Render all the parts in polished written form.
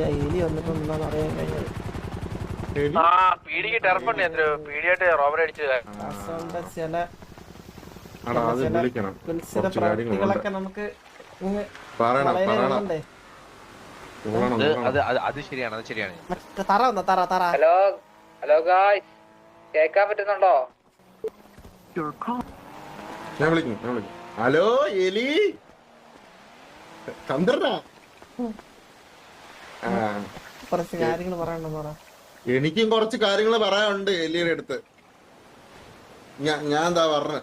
എലി വന്നിട്ട് എന്താണെന്ന് അറിയാൻ കഴിഞ്ഞത്. ചില പ്രവൃത്തികളൊക്കെ നമുക്ക് തറ വന്നോ തറ തറ. ഹലോ ഹലോ ഗായ്സ്, കേക്കാൻ പറ്റുന്നുണ്ടോ? ഞാൻ വിളിക്കും. ഹലോ എലി ചന്ദ്രനാ. കുറച്ച് കാര്യങ്ങൾ പറയണ്ടെന്ന് പറ. എനിക്കും കുറച്ച് കാര്യങ്ങൾ പറയാനുണ്ട് എലിയുടെ അടുത്ത്. ഞാൻ ദാ പറഞ്ഞ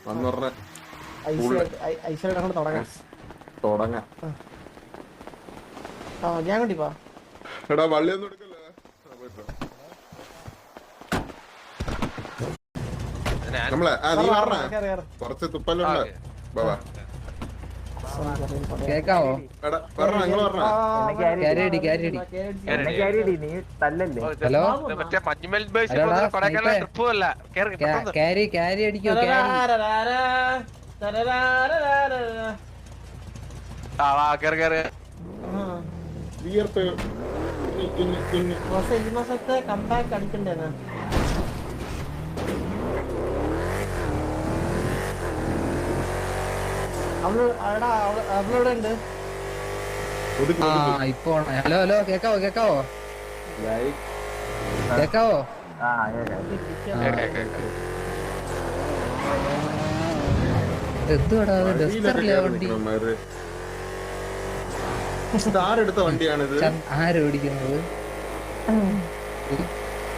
വന്ന് പറഞ്ഞ ഐശ്വര്യ തുടങ്ങാം. ഞാൻ കൊണ്ടിപ്പോ എടാ വള്ളിയൊന്നും എടുക്കല്ലേ. നമ്മളെ നീ പറഞ്ഞ കുറച്ച് തുപ്പലുണ്ട്. കേക്കാവോ? ഹലോ ക്യാരി ക്യാരി അടിക്കോ? ഈ മാസത്തെ കമ്പാക്ക് അടിക്കണ്ടേന്ന്. അവളെവിടെ ഉണ്ട്? ഇപ്പൊ ഹലോ ഹലോ കേക്കാവോ? കേക്കാവോ? എന്തുവാടാ ഡസ്റ്ററിലെ വണ്ടി? ആരെടുത്ത വണ്ടിയാണിത്? ആര് ഓടിക്കുന്നത്?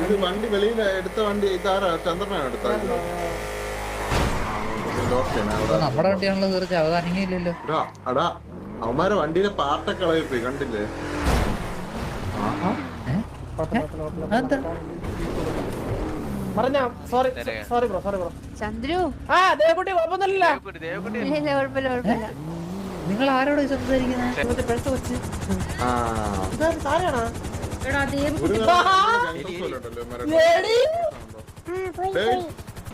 ഇത് വണ്ടി വെളിയിൽ എടുത്ത വണ്ടി ഇതാരാ? ചന്ദ്രനാണ് എടുത്തത്. നമ്മുടെ വണ്ടിയാണല്ലോ തീർച്ച അവതാനിങ്ങില്ലല്ലോ. അടാ അവന്മാരെ വണ്ടിയിലെ പാർട്ടൊക്കെ കളയിപ്പോയി കണ്ടില്ലേ? നിങ്ങൾ ആരോട് സംസാരിക്കുന്നത്?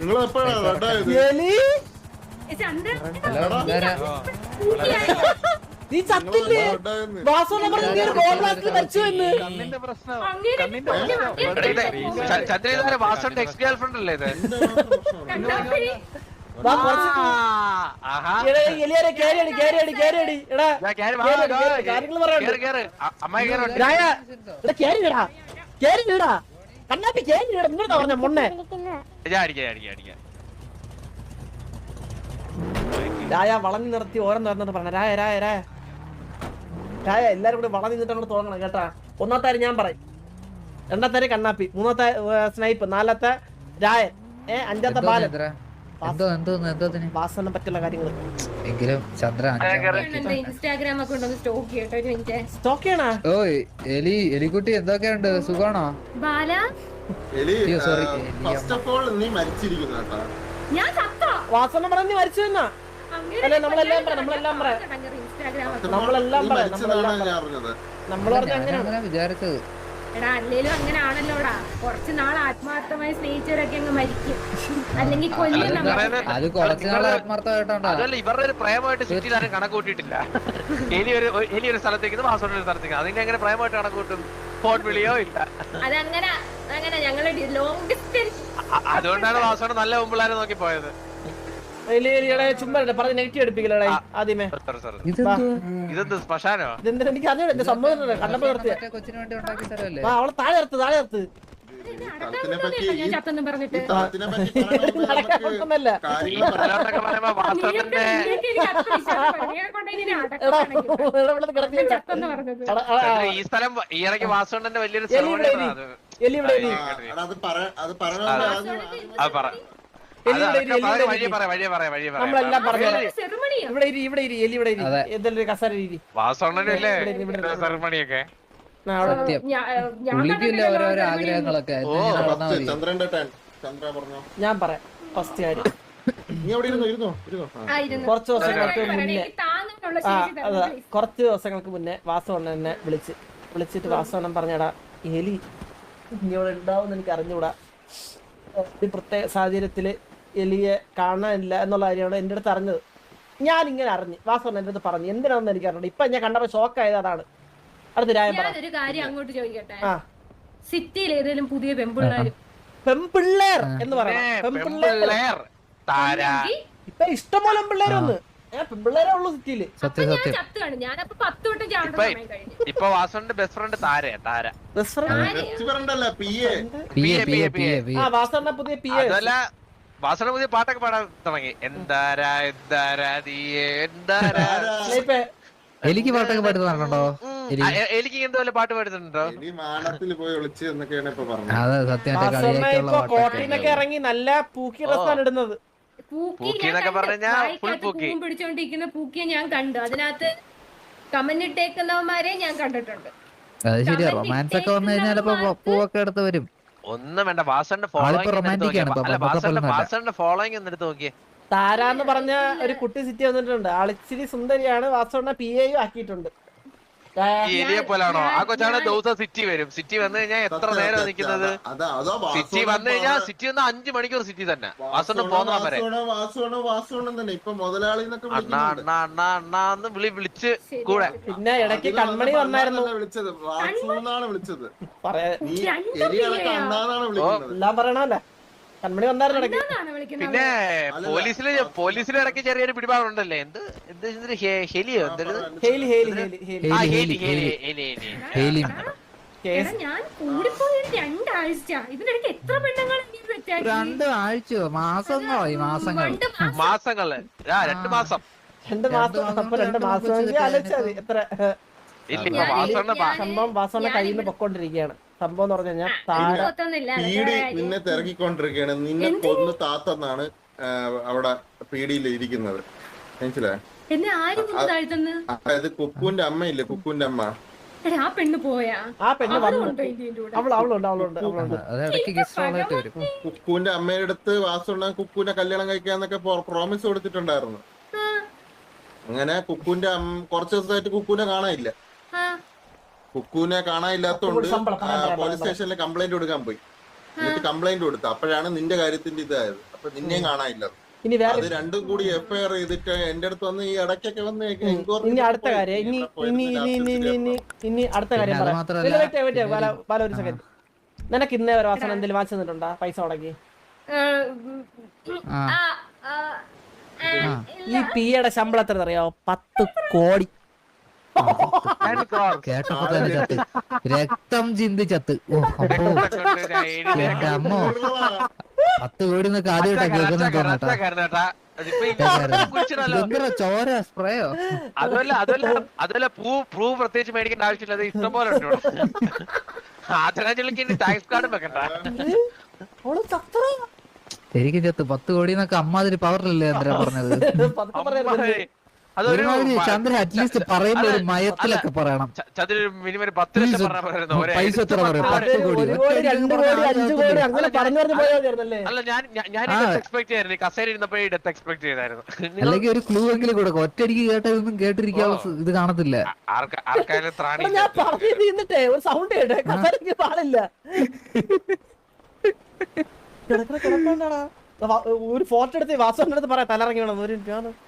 നിങ്ങൾ എപ്പോഴാണ് നീ ചത്തില്ലേ? വാസുവിന്റെ എക്സ് ഗേൾ ഫ്രണ്ട് അല്ലേ ഇത്? പറഞ്ഞ മുന്നേ രായ വളഞ്ഞു നിർത്തി ഓരം തുറന്നിട്ട് പറഞ്ഞ രായ രായ രായ രായ എല്ലാരും കൂടി വളഞ്ഞു നിന്നിട്ട് അങ്ങോട്ട് തോന്നണം കേട്ടാ. ഒന്നാമത്തെ ഞാൻ പറയും, രണ്ടാമത്തെ കണ്ണാപ്പി, മൂന്നാമത്തെ സ്നൈപ്പ്, നാലാമത്തെ രായൻ, അഞ്ചാമത്തെ ബാലൻ. വാസനെ പറ്റുള്ള കാര്യങ്ങള് എങ്കിലും എലിക്കുട്ടി എന്തൊക്കെയുണ്ട്? സുഖാണോ? വാസന പറഞ്ഞ് മരിച്ചു എന്നാ? അല്ലെ നമ്മളെല്ലാം നമ്മൾ പറഞ്ഞ അങ്ങനെയാണ് വിചാരിച്ചത്. എടാ അല്ലേലും അങ്ങനെ ആണല്ലോടാ, കുറച്ച് നാൾ ആത്മാർത്ഥമായി സ്നേഹിച്ചവരൊക്കെ അങ്ങ് മരിക്കും, അല്ലെങ്കിൽ കൊല്ലും. അത് കുറച്ച് നാൾ ആത്മാർത്ഥമായിട്ടാണ്. അതല്ല, ഇവരുടെ ഒരു പ്രേമമായിട്ട് സിറ്റിയിൽ ആരും കണക്ക് കൂട്ടിയിട്ടില്ല. ഇനി ഒരു സ്ഥലത്തേക്ക് വാസോടെ ഒരു സ്ഥലത്തേക്ക് അതിന് എങ്ങനെ പ്രേമമായിട്ട് കണക്ക് കൂട്ടും? ഫോൺ വിളിയോ ഇല്ല. അതങ്ങനെ അങ്ങനെ ഞങ്ങള് ലോങ് ഡിസ്റ്റൻസ്. അതുകൊണ്ടാണ് വാസോടെ നല്ല മുമ്പിളാരെ നോക്കി പോയത്. ചുമ്മാ പറഞ്ഞ് നെഗറ്റീവ് എടുപ്പിക്കലേ ആദ്യമേ. ഇതെന്ത് ശ്മശാനോ? എനിക്ക് അറിയാം സംഭവം കണ്ടപ്പോ നിർത്തിയ അവളെ താഴെ നിർത്ത് താഴെ നിർത്ത്. ഞാൻ ചത്തെന്ന് പറഞ്ഞിട്ട് ഈ സ്ഥലം ഈ ഇടയ്ക്ക് വാസോണ്ടന്റെ വലിയൊരു സെറമണിയൊക്കെ. ഓരോരോ ആഗ്രഹങ്ങളൊക്കെ. ഞാൻ പറയാം ഫസ്റ്റ് കാര്യം, കുറച്ച് ദിവസങ്ങൾക്ക് മുന്നേ വാസവണ്ണൻ എന്നെ വിളിച്ചിട്ട് വാസവണ്ണൻ പറഞ്ഞടാ എലി ഇനിയോടെ ഉണ്ടാവും എനിക്ക് അറിഞ്ഞൂടാ, ഈ പ്രത്യേക സാഹചര്യത്തില് എലിയെ കാണാനില്ല എന്നുള്ള കാര്യമാണ് എൻ്റെ അടുത്ത് അറിഞ്ഞത്. ഞാൻ ഇങ്ങനെ അറിഞ്ഞു വാസവൻ എന്റെ അടുത്ത് പറഞ്ഞു എന്തിനാണെന്ന് എനിക്ക് അറിഞ്ഞു ഇപ്പൊ ഞാൻ കണ്ടപ്പോ ഷോക്ക് ആയത് അതാണ് അടുത്ത രായം പറ ഞാനൊരു കാര്യം അങ്ങോട്ട് ചോദിക്കട്ടെ ആ സിറ്റിയിൽ ഏതെങ്കിലും പുതിയ പെമ്പിള്ളാരും പെമ്പിള്ളേർ എന്ന് പറയാം പെമ്പിള്ളേർ താര ഇപ്പൊ ഇഷ്ടംപോലെ പെമ്പിള്ളേരൊന്ന് പെമ്പിള്ളേരേ ഉള്ളു സിറ്റിയില് അപ്പൊ ഞാൻ ചത്ത് കാണും ഞാനപ്പോ 10 തൊട്ട് ചാടുന്ന സമയം കഴിഞ്ഞു ഇപ്പൊ വാസുവിന്റെ ബെസ്റ്റ് ഫ്രണ്ട് താര ബെസ്റ്റ് ഫ്രണ്ട് അല്ല PA. ആ വാസവന്റെ പുതിയ പി അതല്ല വാസുവിന്റെ പുതിയ പാട്ടൊക്കെ പാടാൻ തുടങ്ങി എന്താരാ എന്താരാ നീയേ എന്താരാ എനിക്ക് പാട്ടൊക്കെ പാടുന്ന പറഞ്ഞോ എനിക്ക് എന്തോ വല്ല പാട്ട് പാടുന്നുണ്ടോ ഇനി മാനത്തിൽ പോയി ഒളിച്ച് എന്നൊക്കെയാണ് ഇപ്പൊ പറഞ്ഞത്. അതെ സത്യമായിട്ട് കളിയാക്കിയുള്ള ഇപ്പൊ പാട്ടൊക്കെ കോട്ടയിലൊക്കെ ഇറങ്ങി നല്ല പൂക്കി ഡ്രസ്സാണ് ഇടുന്നത് പൂക്കി എന്നൊക്കെ പറഞ്ഞാ full പൂക്കി. പിടിച്ചോണ്ടിരിക്കുന്ന പൂക്കിയെ ഞാൻ കണ്ടു അതിനകത്ത് കമന്റ് ഇട്ടേക്കുന്നവന്മാരെ ഞാൻ കണ്ടിട്ടുണ്ട് അത് ശരിയാ റൊമാൻസ് ഒക്കെ വന്നു കഴിഞ്ഞാൽ പൂവൊക്കെ എടുത്ത് വരും ഒന്നും വേണ്ട വാസുവിന്റെ ആളിപ്പോ romantic ആണ് ഇപ്പൊ, വാസുവിന്റെ ഫോളോയിങ് ഒന്ന് എടുത്ത് നോക്കിയേ താരാന്ന് പറഞ്ഞ ഒരു കുട്ടി സിറ്റി വന്നിട്ടുണ്ട് ആളിച്ചിരി സുന്ദരിയാണ് വാസവണ്ണ PA ആക്കിയിട്ടുണ്ട് ഈ എലിയെ പോലാണോ ആ കൊച്ചാണ് ദിവസം സിറ്റി വരും സിറ്റി വന്നു കഴിഞ്ഞാൽ എത്ര നേരം നിൽക്കുന്നത് സിറ്റി വന്നു കഴിഞ്ഞാൽ സിറ്റി വന്ന 5 മണിക്കൂർ സിറ്റി തന്നെ വാസുവിന്റെ പോന്നാ വരെ വാസുവണ്ണം തന്നെ ഇപ്പൊ മുതലാളി എന്നൊക്കെ അണ്ണാ അണ്ണാ അണ്ണാ അണ്ണാ എന്ന് വിളിച്ച് കൂടെ പിന്നെ ഇടയ്ക്ക് കൺമണി വന്നായിരുന്നു വിളിച്ചത് വാസുന്നാണ് വിളിച്ചത്. പറയാ നീ എലികളൊക്കെ അണ്ണാന്നാണ് വിളിക്കുന്നത്. എല്ലാം പറയണല്ലേ കൺമണി വന്നായിരുന്നു ഇടയ്ക്ക് എന്നാണ് വിളിക്കുന്നത് പിന്നെ പോലീസിലെ ഇടയ്ക്ക് ചെറിയൊരു പിടിപാടുണ്ടല്ലേ എന്ത് ഹെലിയോ എന്തൊരു ഹേലി ഹേലി ഹേലി ഹേലി ആ, ഹേലി, ഹേലി. ഹേലി എടാ, ഞാൻ കൂടിപ്പോയി 2 ആഴ്ച ഇതിനിടയ്ക്ക് എത്ര പെണ്ണുങ്ങൾ 2 ആഴ്ചയോ മാസങ്ങളായി മാസങ്ങൾ മാസങ്ങള് 2 മാസം 2 മാസം അപ്പൊ 2 മാസം ആലോചിച്ചാൽ മതി എത്ര ഇല്ല ഇപ്പൊ വാസുവിന്റെ സംഭവം വാസവണ്ണ കയ്യിൽ നിന്ന് പൊക്കോണ്ടിരിക്കുകയാണ് സംഭവം എന്ന് പറഞ്ഞു കഴിഞ്ഞാൽ താര പീഡി നിന്നെ തിരക്കിക്കൊണ്ടിരിക്കുകയാണ്. നിന്നെ കൊന്ന് താത്തെന്നാണ് അവിടെ പീഡിയിൽ ഇരിക്കുന്നത്. മനസ്സിലായോ? എന്നെ ആരും താഴ്ത്തുന്നു അതായത് കുക്കുവിന്റെ അമ്മയില്ലേ, കുക്കുവിന്റെ അമ്മ ആ പെണ്ണ് പോയാ ആ പെണ്ണ് വന്നു അവളുണ്ടോ ഇതിന്റെ കൂടെ? അവളുണ്ട് അത് ഇടയ്ക്ക് ഗസ്റ്റ് റോളായിട്ട് വരും കുക്കുവിന്റെ അമ്മയുടെ അടുത്ത് വാസുണ്ണ കുക്കുവിനെ കല്യാണം കഴിക്കാന്നൊക്കെ പ്രോമിസ് കൊടുത്തിട്ടുണ്ടായിരുന്നു. ആ, അങ്ങനെ കുക്കുവിന്റെ കുറച്ച് ദിവസമായിട്ട് കുക്കുവിനെ കാണാനില്ല. ആ. കുക്കുവിനെ കാണാനില്ലാത്തോണ്ട് ശമ്പളം, പോലീസ് സ്റ്റേഷനിൽ കംപ്ലൈന്റ് കൊടുക്കാൻ പോയി. എന്നിട്ട് കംപ്ലൈന്റ് കൊടുത്തു. അപ്പോഴാണ് നിന്റെ കാര്യത്തിന്റെ ഇതായത്. അപ്പൊ നിന്നെയും കാണാനില്ല. ഇനി വേറെ അത് രണ്ടും കൂടി FIR ചെയ്തിട്ട് എന്റെ അടുത്ത് വന്ന് ഈ ഇടയ്ക്കൊക്കെ വന്ന് ഇനി അടുത്ത കാര്യം ഇനി അടുത്ത കാര്യം അത് പറയാം മാത്രല്ല ബാല ഒരു സെക്കൻഡ് നിനക്ക് ഇന്നേ ഒരു വാസന എന്തെങ്കിലും വാങ്ങിച്ചു തന്നിട്ടുണ്ടോ പൈസ മുടക്കി ആ, ആ, ആ, ഈ പിയുടെ ശമ്പളം എത്ര അറിയാവോ 10 കോടി കേട്ടപ്പോ തന്നെ ചത്ത് രക്തം ചിന്തി ചത്ത് ഓ അപ്പോ എന്റെ അമ്മോ 10 കോടി എന്നൊക്കെ ആദ്യമായിട്ടാ കേൾക്കുന്ന തോന്നട്ടാ എന്തിനാ ചോര സ്പ്രേയോ അതുമല്ല പ്രൂവ് പ്രത്യേകിച്ച് മേടിക്കേണ്ട ആവശ്യമില്ല ഇഷ്ടം പോലെ ഉണ്ട് ആദ്യം ടാക്സ് കാർഡും വെക്കണ്ട അവള് ചത്ര ശരിക്കും ചത്ത് 10 കോടി എന്നൊക്കെ അമ്മാതിരി പവറിലല്ലേ എന്തിനാ പറഞ്ഞത് പതുക്കെ പറയരുത്. അതൊരു ചന്ദ്രൻ അറ്റ്ലീസ്റ്റ് പറയുമ്പോ ഒരു മയത്തിലൊക്കെ പറയണം ചതുര മിനിമം 10 ലക്ഷം പറഞ്ഞാൽ പൈസ എത്ര പറയാം 10 കോടി 1 കോടി 2 കോടി 5 കോടി അങ്ങനെ പറഞ്ഞു പോയതല്ലേ അല്ല ഞാൻ എക്സ്പെക്ട് ചെയ്യായിരുന്നു കസേര ഇരുന്നപ്പോഴേ ഡെത്ത് എക്സ്പെക്ട് ചെയ്തായിരുന്നു അല്ലെങ്കിൽ ഒരു ക്ലൂ എങ്കിലും കൊടുക്കും ഒറ്റയടിക്ക് കേട്ടതൊന്നും കേട്ടിരിക്കാനുള്ള ഇത് കാണത്തില്ല ആർക്കായാലും ത്രാണി ഞാൻ പറഞ്ഞു നിന്നിട്ടേ ഒരു സൗണ്ട് കേട്ടെ കസേരക്ക് പാടില്ല കിടക്കണ്ടാടാ ഒരു ഫോട്ടോ എടുത്ത് വാസവന്റെ അടുത്ത് പറയാം തലറങ്ങി വേണം ഒരു മിനിറ്റ്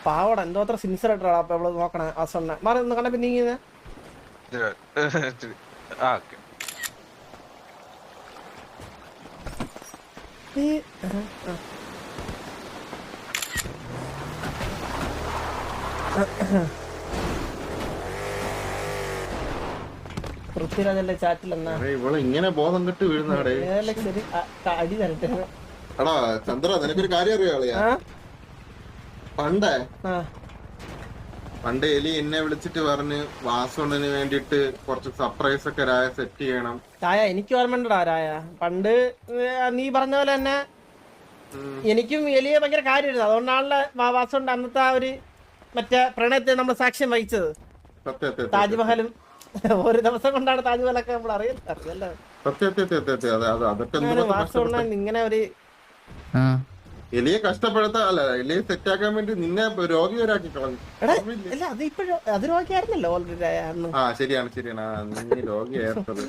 പാവട എന്തോ അത്ര സിൻസിയർ ആയിട്ടാണ് അപ്പൊ അവള് നോക്കണേ വാസവണ്ണ മാറി ഒന്ന് കണ്ടപ്പോ നീങ്ങിയത് പൃഥ്വിരാജന്റെ ചാറ്റിലെന്നാ ഇവള് ഇങ്ങനെ ബോധം കെട്ട് വീഴുന്നാടേ. ശരി അടി തരട്ടെ എടാ ചന്ദ്ര, നിനക്കൊരു കാര്യം അറിയാളിയാ? ആ ആ പണ്ട് എലി എന്നെ വിളിച്ചിട്ട് പറഞ്ഞ് വാസുണ്ണന് വേണ്ടിട്ട് കുറച്ച് സർപ്രൈസ് ഒക്കെ രായ സെറ്റ് ചെയ്യണം. രായ എനിക്ക് ഓർമ്മണ്ടടാ രായ പണ്ട് നീ പറഞ്ഞ പോലെ തന്നെ എനിക്കും എലിയെ ഭയങ്കര കാര്യമായിരുന്നു. അതുകൊണ്ടാണല്ലോ വാസുണ്ട് അന്നത്തെ ആ ഒരു മറ്റേ പ്രണയത്തെ നമ്മൾ സാക്ഷ്യം വഹിച്ചത്. താജ്മഹലും ഒരു ദിവസം കൊണ്ടാണ് താജ്മഹലൊക്കെ നമ്മൾ അറിയല്ലോ. വാസുണ്ണ ഇങ്ങനെ ഒരു എലിയെ കഷ്ടപ്പെടുത്താ അല്ല എലിയെ സെറ്റാക്കാൻ വേണ്ടി നിന്നെ രോഗിവരാക്കി കളഞ്ഞു. അല്ല അത് ഇപ്പോഴും അത് രോഗിയായിരുന്നല്ലോ ഓൾറെഡി അന്ന്. ആ ശരിയാണ് നീ രോഗിയായിരുന്നത്.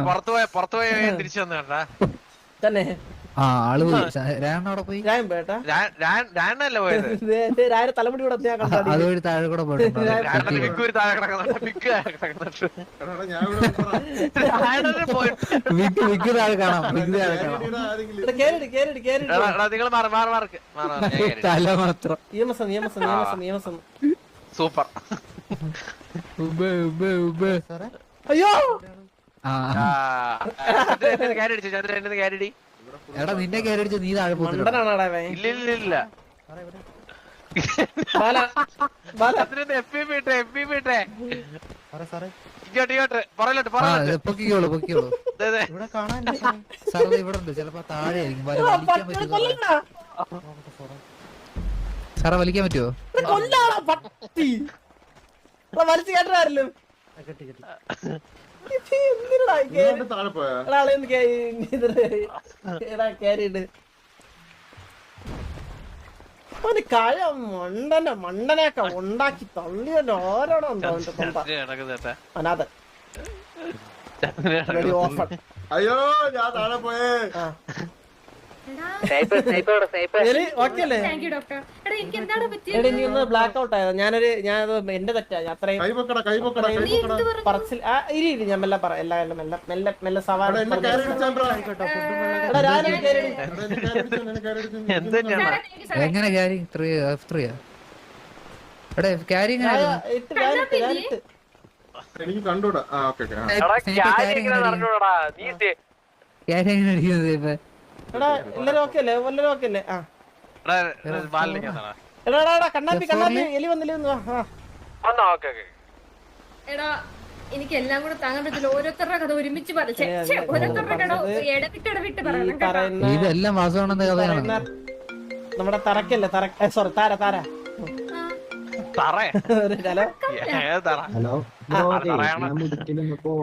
പുറത്തുപോയ തിരിച്ചു വന്നു കേട്ടാ തന്നെ ആ ആള് പോയി രാണ അവിടെ പോയി ഞാൻ പേട്ടാ രാണല്ലേ പോയത് രാവിലെ തലമുടി കൂടെ ഞാൻ കണ്ടാടി അതുവഴി താഴെ കൂടെ പോയിട്ടുണ്ട് രാണന്റെ വിക്ക് ഒരു താഴെ കിടക്കുന്നുണ്ട് വിക്ക് കിടക്കുന്നുണ്ട് എടാ, ഞാൻ ഇവിടെ ഉണ്ടെടാ. രാണന് പോയിട്ട് വിഗ് താഴെ കാണാം വിഗ് താഴെ കാണാം ഇവിടെ ആരെങ്കിലും എടാ, കേറിട് നിങ്ങൾ മാർക്ക് തല മാത്രം നിയമസം സൂപ്പർ അയ്യോ ആ കാരടിച്ചു ചന്ദ്രൻ എന്നെ കാരടി എടാ നിന്നെ കയറി അടിച്ച് നീ താഴെ പോത്തില്ല മണ്ടനാണാടാ അവൻ. ഇല്ല ബാല ചന്ദ്രൻ FPP ഇട്ടെ ഇങ്ങോട്ട് പുറകിലോട്ട് പൊക്കിക്കോളൂ പൊക്കിക്കോളൂ സാറേ ഇവിടെ ഉണ്ട് ചിലപ്പോ താഴെ ആയിരിക്കും വലിക്കാൻ പറ്റുമോ കൊല്ലടാ സാറേ വലിക്കാൻ പറ്റുമോ കൊല്ലാടാ പട്ടി എടാ, വലിച്ചു കേട്ടാരല്ലോ ഇങ്ങോട്ട് താഴെ പോയാ കേറിയിട്ട് അവന് കഴ മണ്ടനെയൊക്കെ ഉണ്ടാക്കി തള്ളിയല്ലോ ഓരോടോ ഉണ്ടോ അവന്റെ തൊണ്ട അനാഥൻ Ready, open. അയ്യോ ഞാൻ താഴെ പോയേ എലി, okay അല്ലേ? Thank you doctor. എടാ എനിക്ക് എന്താണ് എടി, പറ്റിയത്? നീ ഒന്ന് ബ്ലാക്ക് ഔട്ട് ആയത് ഞാനത് എന്റെ തെറ്റാ ഞാൻ അത്രയും കൈപൊക്കടാ നീ എന്ത് പറഞ്ഞു? പറച്ചിൽ ഇരി ഞാൻ മെല്ലെ പറ എല്ലാം മെല്ലെ സവാള എന്നെ കയറി അടിച്ചാൻട്രാ. എടാ രാവിലെ കേറി എടാ, എന്നെ കയറി അടിച്ചു, എന്നെ കയറി അടിച്ചു. എന്തെന്നാണ് സാറേ, thank you സാറേ. എങ്ങനെ ക്യാരിങ് F3 എടേ ക്യാരിങ് ഞാനിട്ട് എനിക്ക് കണ്ടൂടാ. ആ ഓക്കെ ഓക്കെ. ക്യാരിങ് അടിക്കുന്നത് ഇപ്പൊ എടാ എല്ലാരും ഓക്കെ അല്ലേ ആ എടാ കണ്ണാപ്പി എലി വന്നില്ല എടാ എനിക്ക് എല്ലാം കൂടെ താങ്ങാൻ പറ്റില്ല. ഓരോരുത്തരുടെ കഥ ഒരുമിച്ച് പറച്ചേ ഓരോരുത്തരുടെ കഥ ഇടവിട്ട് പറയണം കേട്ടോ. പറയുന്ന ഇതെല്ലാം വാസവണെന്ന കഥയാണ് നമ്മുടെ തറക്കല്ലേ സോറി താര ഒരു ഹലോ ഹലോ ഞാൻ മുടിക്കലിപ്പോ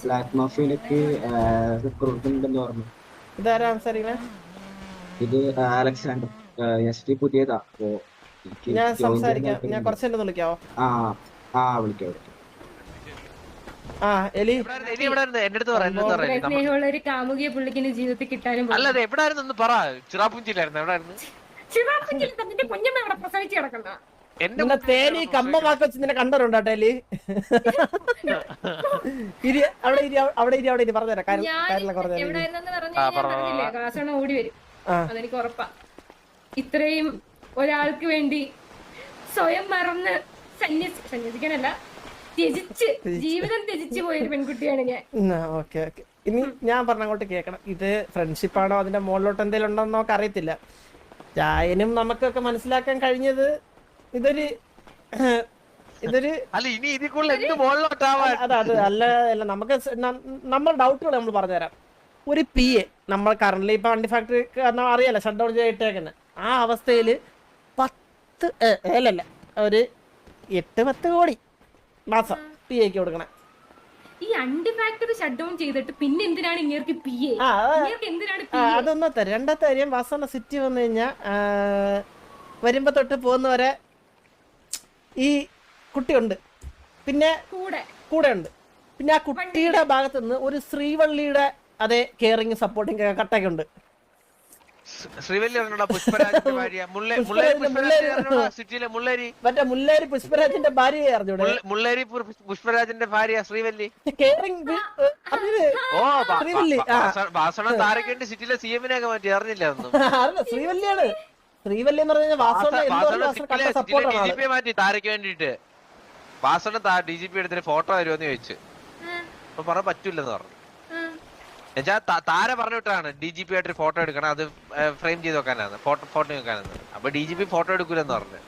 ബ്ലാക്ക് മാഫിയിലേക്ക് റിക്രൂട്ട്മെന്റ് എന്ന് പറഞ്ഞു. ഇതാരാ സംസാരിക്കണേ ഇത് അലക്സാണ്ടർ എസ് പുതിയതാ. അപ്പോ എനിക്ക് ഞാൻ join സംസാരിക്കാം ചെയ്യാൻ ഞാൻ കുറച്ചെന്നെ വിളിക്കാവോ വിളിക്കാം. ആ എലി എന്റെ അടുത്ത് പറയാം സ്നേഹമുള്ള ഒരു കാമുകിയെ പുള്ളിക്കിന് ജീവിതത്തിൽ കിട്ടാനും അല്ല അത് എവിടായിരുന്നു ഒന്ന് പറ ചിറാപ്പുഞ്ചിയിലായിരുന്നു എവിടായിരുന്നു നിന്റെ കുഞ്ഞമ്മ ഇവിടെ പ്രസവിച്ച് കിടക്കുന്ന എന്റെ നിന്നെ തേനി കമ്മമാക്കി വെച്ച് നിന്നെ കണ്ടറുണ്ടോ എലി അവിടെ ഇരി പറഞ്ഞുതരാം കാര്യങ്ങളൊക്കെ പറഞ്ഞു എവിടെയെന്നു പറഞ്ഞില്ലേ കാസോണ ഓടി വരും. അതെനിക്ക് ഉറപ്പാ. ഇത്രയും ഒരാൾക്ക് വേണ്ടി സ്വയം മറന്ന് സന്യസിക്കാനല്ല ജീവിതം ത്യജിച്ചു പോയൊരു പെൺകുട്ടിയാണ് ഞാൻ. ഓക്കെ ഇനി ഞാൻ പറഞ്ഞങ്ങോട്ട് കേക്കണം. ഇത് ഫ്രണ്ട്ഷിപ്പ് ആണോ അതിന്റെ മുകളിലോട്ട് എന്തെങ്കിലും ഉണ്ടോ നമുക്ക് അറിയത്തില്ല. ചായനും നമുക്കൊക്കെ മനസ്സിലാക്കാൻ കഴിഞ്ഞത് ഇതൊരു അല്ല ഇനി ഇതിൽ കൂടുതൽ എന്ത് മുകളിലോട്ടാവാൻ അത് അല്ല നമുക്ക് നമ്മൾ ഡൗട്ടുകൾ നമ്മൾ പറഞ്ഞുതരാം. ഒരു PA നമ്മൾ കറന്റ് ഇപ്പൊ വണ്ടി ഫാക്ടറി അറിയാലോ ഷട്ട് ഡൗൺ ചെയ്തിട്ടേക്കുന്നത്. ആ അവസ്ഥയിൽ 10 ഒരു 8-10 കോടി മാസം PAക്ക് കൊടുക്കണേ. ഈ അണ്ടി ഫാക്ടറി ഷട്ട് ഡൗൺ ചെയ്തിട്ട് പിന്നെ എന്തിനാണ് ഇങ്ങേർക്ക് PA? എന്തിനാണ് അതൊന്നും തരും. രണ്ടാമത്തെ കാര്യം വാസന സിറ്റി വന്നു കഴിഞ്ഞാൽ വരുമ്പോ തൊട്ട് പോകുന്നവരെ ഈ കുട്ടിയുണ്ട്, പിന്നെ കൂടെ ഉണ്ട്. പിന്നെ ആ കുട്ടിയുടെ ഭാഗത്ത് നിന്ന് ഒരു ശ്രീവള്ളിയുടെ അതേ കെയറിങ് സപ്പോർട്ടിങ് കട്ടൊക്കെ ഉണ്ട്. മറ്റേ മുല്ലേരി പുഷ്പരാജിന്റെ ഭാര്യയെ അറിഞ്ഞൂടെ? മുള്ളേരി പുഷ്പരാജിന്റെ ഭാര്യ ശ്രീവല്ലി. കെയറിങ് ശ്രീവല്ലി വാസണം താരക്കേണ്ടി സിറ്റിയിലെ CM-നെ ഒക്കെ മാറ്റി അറിഞ്ഞില്ല ഒന്നും. ശ്രീവല്ലിയാണ്. ശ്രീവല്ലി എന്ന് പറഞ്ഞാൽ DGP മാറ്റി താരക്ക് വേണ്ടിട്ട്. വാസണം DGP എടുത്തിട്ട് ഫോട്ടോ വരുമെന്ന് ചോദിച്ചു. അപ്പൊ പറഞ്ഞ പറ്റൂലെന്ന് പറഞ്ഞു. എന്നുവെച്ചാ താര പറഞ്ഞു വിട്ടാണ് DGP ആയിട്ട് ഫോട്ടോ എടുക്കണം, അത് ഫ്രെയിം ചെയ്ത് വെക്കാനാണ്, ഫോട്ടോ വെക്കാനാണ്. അപ്പൊ DGP ഫോട്ടോ എടുക്കൂലെന്ന് പറഞ്ഞു.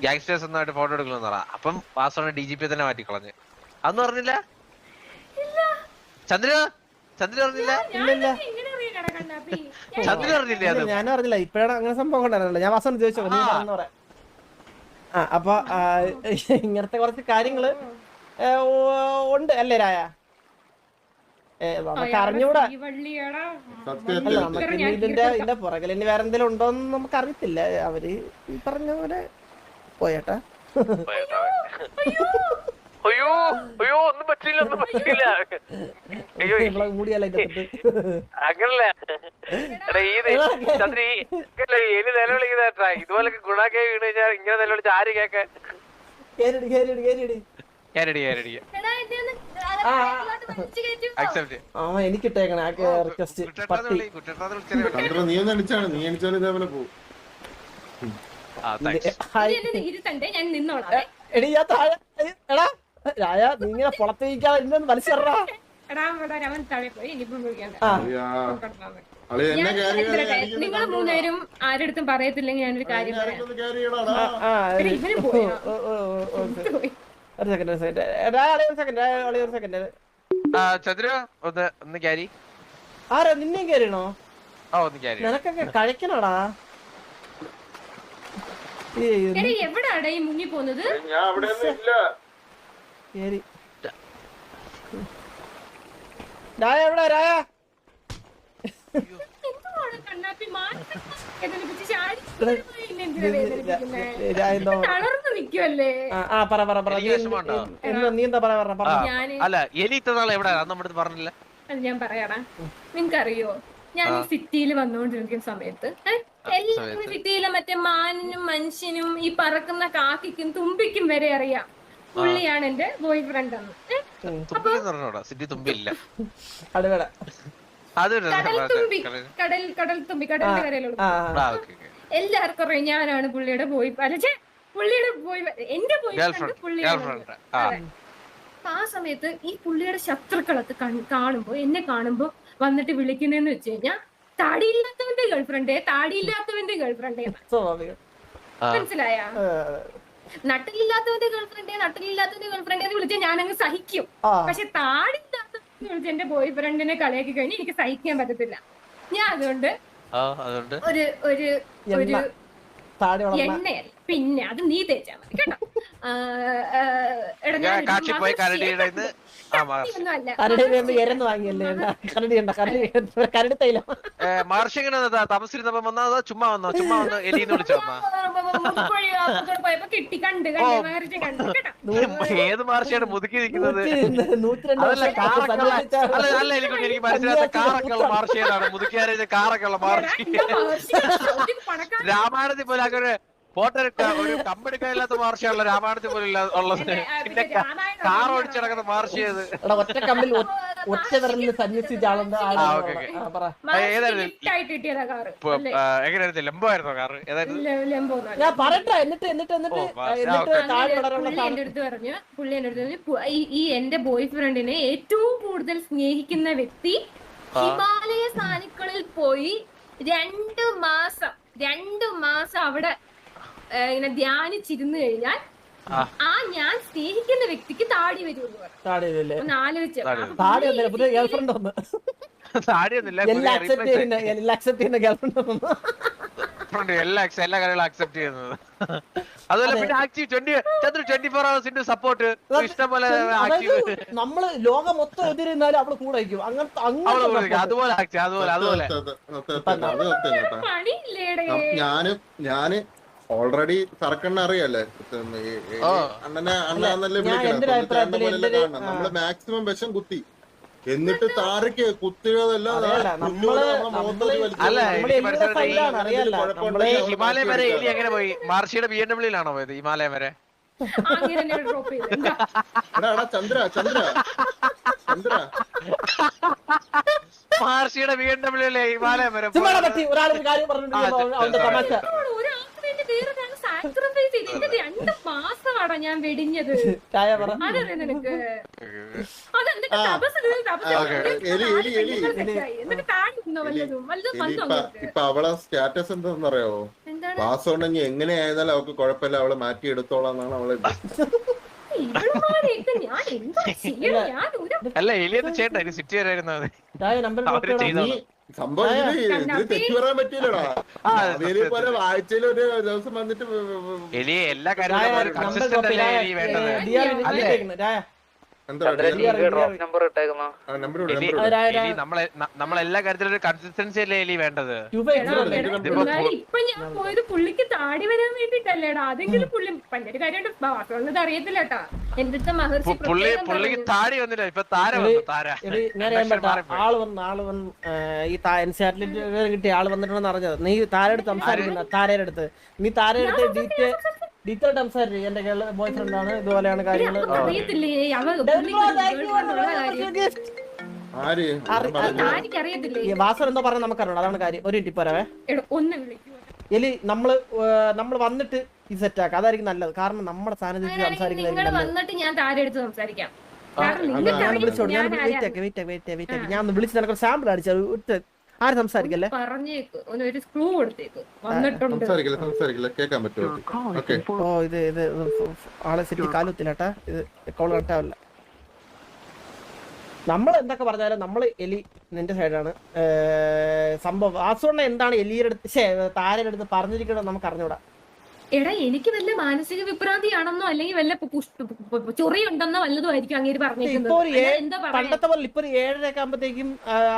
ഗ്യാങ്സ്റ്റേഴ്സ് ഒന്നായിട്ട് ഫോട്ടോ എടുക്കലെന്ന് പറയാം. അപ്പം വാസണം DGP തന്നെ മാറ്റിക്കളഞ്ഞ്. അതൊന്നും പറഞ്ഞില്ല ചന്ദ്ര പറഞ്ഞില്ല ചന്ദ്ര പറഞ്ഞില്ലേ? അത് ഞാനും അറിഞ്ഞില്ല. ഇപ്പഴാണ് അങ്ങനെ സംഭവം കൊണ്ടായിരുന്നല്ലോ. ഞാൻ വാസന ചോദിച്ചോ നീ പറഞ്ഞ പറയാം. അപ്പൊ ഇങ്ങനത്തെ കുറച്ച് കാര്യങ്ങള് ഉണ്ട് അല്ലേ രായ? നമുക്ക് അറിഞ്ഞൂടാ. അല്ല നമുക്ക് ഇനി ഇതിന്റെ പുറകിൽ ഇനി വേറെ എന്തെങ്കിലും ഉണ്ടോന്ന് നമുക്ക് അറിയത്തില്ല. അവര് ഈ പറഞ്ഞ പോലെ പോയേട്ടാ. അയ്യോ അയ്യോ ഒന്നും പറ്റില്ല ഒന്നും പറ്റില്ല. അയ്യോ മൂടിയല്ല അങ്ങനല്ല ചന്ദ്രി എലി നിലവിളിക്കുന്നേട്ടാ. ഇതുപോലൊക്കെ ഗുണാക്കെ വീണ് കഴിഞ്ഞാൽ ഇങ്ങനെ നിലവിളിച്ച് ആര് കേക്കാൻ? എനിക്കിട്ടേക്കണ റിക്വസ്റ്റ് നീ ഒന്ന് അടിച്ചാണ്, നീ അടിച്ചാൽ ഇതേപോലെ പോകും. ഞാൻ നിന്നോളാം. എടി ഞാൻ താഴെ എടാ രായ നീ ഇങ്ങനെ പുറത്തേക്കാ ഇല്ലെന്ന് മനസ്സിലാ. നിങ്ങൾ മൂന്നുപേരും ആരടുത്തും പറയത്തില്ലെങ്കിൽ ഞാനൊരു കാര്യം പറയാം. ചന്ദ്ര ഒന്ന് ക്യാരി. ആരാ നിന്നെയും കയറിയണോ? നിനക്കൊക്കെ കഴിക്കണോടാ? എവിടാടാ ഈ മുങ്ങി പോകുന്നത്? എവിടെ രായ? അല്ല എലി ഇത്ര നാളെ എവിടെ നമ്മുടെ പറഞ്ഞില്ല. ഞാൻ പറയാടാ, നിങ്ങക്കറിയോ ഞാൻ ഈ സിറ്റിയിൽ വന്നുകൊണ്ടിരിക്കുന്ന സമയത്ത് എല്ലാവർക്കും സിറ്റിയിലെ മറ്റേ മാനിനും മനുഷ്യനും ഈ പറക്കുന്ന കാക്കിക്കും തുമ്പിക്കും വരെ അറിയാം പുള്ളിയാണ് എന്റെ ബോയ് ഫ്രണ്ട് എന്ന്. കടൽ തുമ്പി കടലിന്റെ കരയിലുള്ള എല്ലാവർക്കും അറിയാം ഞാനാണ് പുള്ളിയുടെ ബോയ് പുള്ളിയുടെ ബോയ് എന്റെ ബോയ് ഫ്രണ്ട് പുള്ളിയാണ്. ആ സമയത്ത് ഈ പുള്ളിയുടെ ശത്രുക്കളൊക്കെ കാണുമ്പോ എന്നെ കാണുമ്പോ വന്നിട്ട് വിളിക്കുന്നതെന്ന് വെച്ച് കഴിഞ്ഞാ താടിയില്ലാത്തവന്റെ ഗേൾഫ്രണ്ടേ താടിയില്ലാത്തവന്റെ ഗേൾഫ്രണ്ടേ. മനസ്സിലായ? നട്ടിലില്ലാത്തവന്റെ ഗേൾഫ്രണ്ടേ എന്ന് വിളിച്ചാൽ ഞാനങ്ങ് സഹിക്കും. പക്ഷെ താടിയില്ലാത്തവന്റെ വിളിച്ച് എന്റെ ബോയ് ഫ്രണ്ടിനെ കളിയാക്കി കഴിഞ്ഞ് എനിക്ക് സഹിക്കാൻ പറ്റത്തില്ല. ഞാൻ അതുകൊണ്ട് ഒരു ഒരു ഒരു എണ്ണയല്ല, പിന്നെ അത് നീ തേച്ചാ മതി കേട്ടോ. താമസിച്ചിരുന്നപ്പോ വന്നാ ചുമ്മാ വന്നോ എലിന്ന് വിളിച്ചു ഏത് മാർഷയാണ് മുതുക്കി നിൽക്കുന്നത്? അതല്ല അല്ല എനിക്ക് മനസ്സിലാത്ത കാറൊക്കെയുള്ള മാർഷയാണ് മുതുക്കിയാരെ കാറൊക്കെയുള്ള മാർഷി. രാമായണത്തിൽ പോലെ അങ്ങനെ ഫോട്ടോ ഒരു കമ്പെടുക്കാനില്ലാത്ത മാർഷയാണല്ലോ രാമായണത്തിൽ പോലെ ഉള്ളത്. പിന്നെ കാർ ഓടിച്ചിടക്കുന്ന മാർഷ ചെയ്ത് ഒറ്റ കമ്പിൽ ഒറ്റ വിരലിൽ സന്യസിച്ച ആളുണ്ട്. എങ്ങനെയായിരുന്നു? ലെമ്പോ ആയിരുന്നോ കാറ്? ഞാൻ പറയട്ടെ. എന്നിട്ട് പുള്ളി എന്റെ അടുത്ത് ഈ എന്റെ ബോയ് ഫ്രണ്ടിനെ ഏറ്റവും കൂടുതൽ സ്നേഹിക്കുന്ന വ്യക്തി ഹിമാലയ സാനുക്കളിൽ പോയി 2 മാസം അവിടെ ഇങ്ങനെ ധ്യാനിച്ചിരുന്നു കഴിഞ്ഞാൽ ആ ഞാൻ സ്നേഹിക്കുന്ന വ്യക്തിക്ക് താടി വരുമെന്ന് പറഞ്ഞു. ഒന്ന് ആലോചിച്ചു. എല്ലാ കാര്യങ്ങളും അക്സെപ്റ്റ് ചെയ്യുന്നത്. അതുപോലെ പിന്നെ ആക്റ്റീവ് 24 hours into സപ്പോർട്ട് ഇഷ്ടംപോലെ നമ്മള് ലോകം മൊത്തം എതിരുന്നാലും അവള് കൂടെ അതുപോലെ ഞാന് ഓൾറെഡി സർക്കണ്ണ അറിയാലേ, അണ്ണനല്ലേ വിളിക്കണം. നമ്മള് മാക്സിമം വിഷം കുത്തി എന്നിട്ട് താരക്ക് കുത്തിയതെല്ലാം ഹിമാലയം വരെ എലി എങ്ങനെ പോയി? മാർഷിയുടെ BMW ലാണോ പോയത് ഹിമാലയം വരെ? ചന്ദ്ര മാർഷിയുടെ BMW ലെ ഹിമാലയം വരെ ഞാൻ വെടിഞ്ഞത്. നിനക്ക് ഇപ്പൊ അവളെ സ്റ്റാറ്റസ് എന്താണെന്നറിയാവോ? വാസോണ്ടെങ്കിൽ എങ്ങനെയായാലും അവൾക്ക് കുഴപ്പമില്ല, അവളെ മാറ്റി എടുത്തോളാന്നാണ് അവളെ. അല്ല എലിയൊന്നും ചെയ്യണ്ട, സിറ്റി വരായിരുന്നു. സംഭവം ഇത് തെറ്റു പറയാൻ പറ്റില്ലടാ. പോലെ ആഴ്ചയിൽ ഒരു ദിവസം വന്നിട്ട് എലിയെ എല്ലാ കാര്യങ്ങളും എന്താ നമ്പർ നമ്മളെല്ലാ കാര്യത്തിലും ഒരു കൺസിസ്റ്റൻസി അല്ലേ എലി വേണ്ടത്. ഇപ്പൊ ഞാൻ പോയത് പുള്ളിക്ക് താടി വരാൻ വേണ്ടിട്ടല്ലേടാ. അതെങ്കിലും പുള്ളി പണ്ടൊരു കാര്യമായിട്ട് ബാക്കിയുള്ളത് അറിയത്തില്ല കേട്ടാ. എന്റെ മഹർഷി പുള്ളിക്ക് താടി വന്നില്ല, ഇപ്പൊ താര വന്നു. താര ആള് വന്ന് ഈ കിട്ടിയ ആള് വന്നിട്ടുണ്ടെന്ന് അറിഞ്ഞത്. നീ താരെടുത്ത് സംസാരിക്കുന്ന താരടുത്ത് നീ താരടുത്ത് ഡീറ്റെയിൽ സംസാരിച്ചു. എന്റെ ബോയ് ഫ്രണ്ട് ആണ്, ഇതുപോലെയാണ് കാര്യങ്ങള്. വാസർ എന്തോ പറഞ്ഞ നമുക്കറിയണം, അതാണ് കാര്യം. ഒരു ടിപ്പ് വരവേ എലി നമ്മള് വന്നിട്ട് ഈ സെറ്റ് ആക്കാം, അതായിരിക്കും നല്ലത്. കാരണം നമ്മുടെ സാന്നിധ്യത്തിൽ ഞാൻ ഒന്ന് വിളിച്ച് നിനക്ക് സാമ്പിൾ അടിച്ചു. ആര് സംസാരിക്കല്ലേ ഓ ഇത് ആളെ സെറ്റ് കാലത്തില്ലാട്ടാ. ഇത് കോൾ കട്ടാവില്ല. നമ്മൾ എന്തൊക്കെ പറഞ്ഞാലും നമ്മള് എലി നിന്റെ സൈഡാണ്. സംഭവം വാസുണ്ണ എന്താണ് എലിയുടെ അടുത്ത് താരയുടെ അടുത്ത് പറഞ്ഞിരിക്കണോ നമുക്ക് അറിഞ്ഞൂടാ. എടാ എനിക്ക് വല്ല മാനസിക വിഭ്രാന്തിയാണെന്നോ അല്ലെങ്കിൽ വല്ല ചൊറിയുണ്ടെന്നോ വല്ലതും ആയിരിക്കും അങ്ങേര് പറഞ്ഞിരിക്കുന്നത്. പണ്ടത്തെ പോലെ ഇപ്പൊ 7:30 ആകുമ്പോഴത്തേക്കും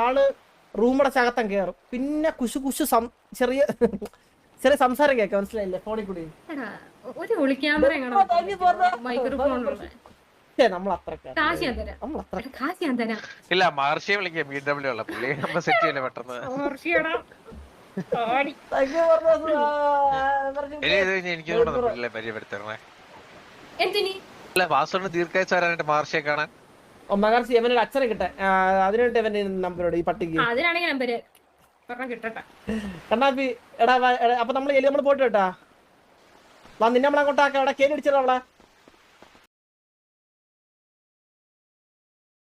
ആള് റൂമടെ ചകത്തം കയറും. പിന്നെ കുശു ചെറിയ സംസാരം കേൾക്കാം, മനസ്സിലായില്ലേ? ഫോണിൽ കൂടി ഒരു ഒളിക്യാമറ മൈക്രോഫോൺ ഇല്ല. മഹർഷിയെ വിളിക്കാം, BW ഉള്ള പുള്ളി നമ്പർ സെറ്റ് ചെയ്യല്ലേ പെട്ടെന്ന്. എനിക്ക് പരിചയപ്പെടുത്തണേ. അല്ല വാസുവിന് ദീർഘായുസ് വരാനായിട്ട് മഹർഷിയെ കാണാൻ. മഹർഷി അവനൊരു അച്ഛനെ കിട്ടെ, അതിനായിട്ട് അവന്റെ നമ്പരോട് ഈ പട്ടിക്ക് കണ്ണാപ്പി. എടാ അപ്പൊ നമ്മള് പോയിട്ട് കേട്ടാ നിന്നെ നമ്മളങ്ങോട്ടാക്കാം. അവിടെ കേടി അടിച്ചിടാ അവളെ.